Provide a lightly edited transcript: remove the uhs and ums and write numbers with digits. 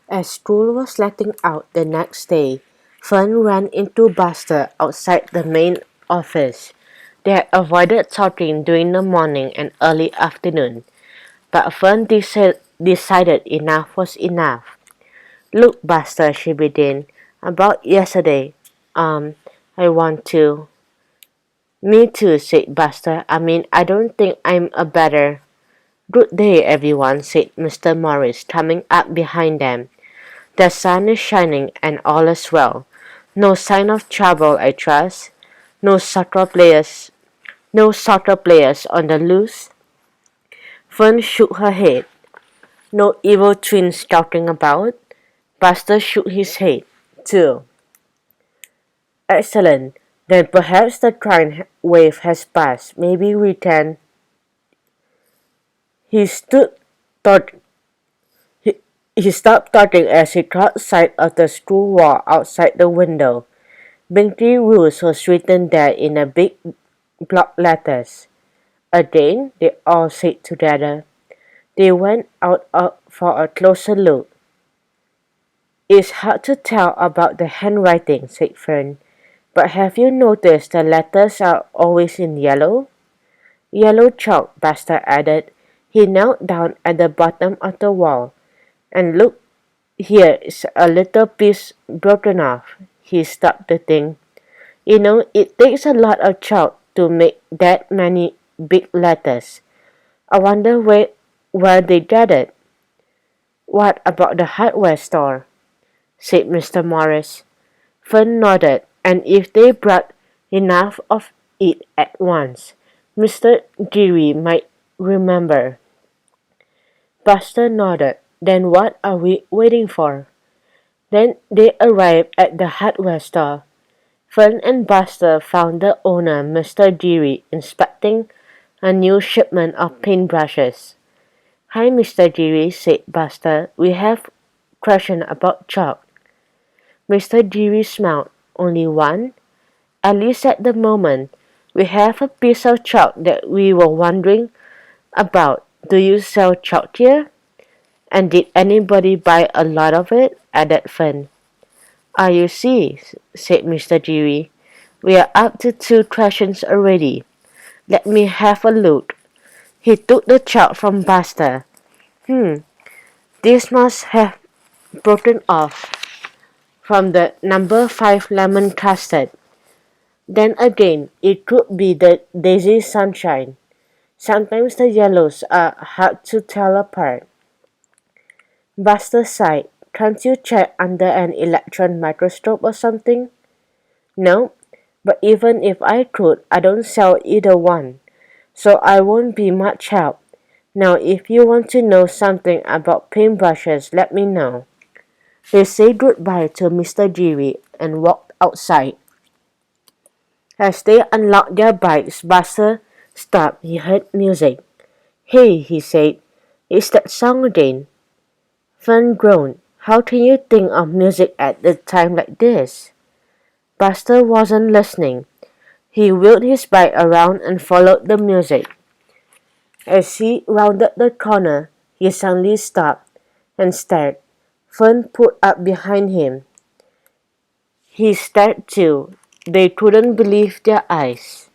As school was letting out the next day, Fern ran into Buster outside the main office. They had avoided talking during the morning and early afternoon, but Fern decided enough was enough. "Look, Buster," she began, "about yesterday. Um, I want to." "Me too," said Buster. "I don't think I'm a better." "Good day, everyone," said Mr. Morris, coming up behind them. "The sun is shining and all is well. No sign of trouble, I trust. No soccer players, no soccer players on the loose?" Fern shook her head. "No evil twins scouting about?" Buster shook his head, too. "Excellent. Then perhaps the crime wave has passed. Maybe we can." He stood thought he stopped talking as he caught sight of the school wall outside the window. Binky Rules was written there in a big block letters. "Again," they all said together. They went out for a closer look. "It's hard to tell about the handwriting," said Fern, "but have you noticed the letters are always in yellow?" "Yellow chalk," Buster added. He knelt down at the bottom of the wall. "And look, here is a little piece broken off." He stopped to think. It takes a lot of chalk to make that many big letters. I wonder where they get it." "What about the hardware store?" said Mr. Morris. Fern nodded. "And if they brought enough of it at once, Mr. Geary might remember." Buster nodded. "Then what are we waiting for?" Then they arrived at the hardware store. Fern and Buster found the owner, Mr. Geary, inspecting a new shipment of paintbrushes. "Hi, Mr. Geary," said Buster. "We have question about chalk." Mr. Geary smiled. "Only one? At least at the moment. We have a piece of chalk that we were wondering about. Do you sell chalk here?" "And did anybody buy a lot of it?" added Fern. "Ah, you see," said Mr. Geary. "We are up to 2 questions already. Let me have a look." He took the chalk from Buster. This must have broken off from the number 5 lemon custard. Then again, it could be the daisy sunshine. Sometimes the yellows are hard to tell apart." Buster sighed. "Can't you check under an electron microscope or something?" "No, but even if I could, I don't sell either one, so I won't be much help. Now, if you want to know something about paintbrushes, let me know." They said goodbye to Mr. Geary and walked outside. As they unlocked their bikes, Buster stopped. He heard music. "Hey," he said, "it's that song again." Fern groaned. "How can you think of music at a time like this?" Buster wasn't listening. He wheeled his bike around and followed the music. As he rounded the corner, he suddenly stopped and stared. Fern pulled up behind him. He stared too. They couldn't believe their eyes.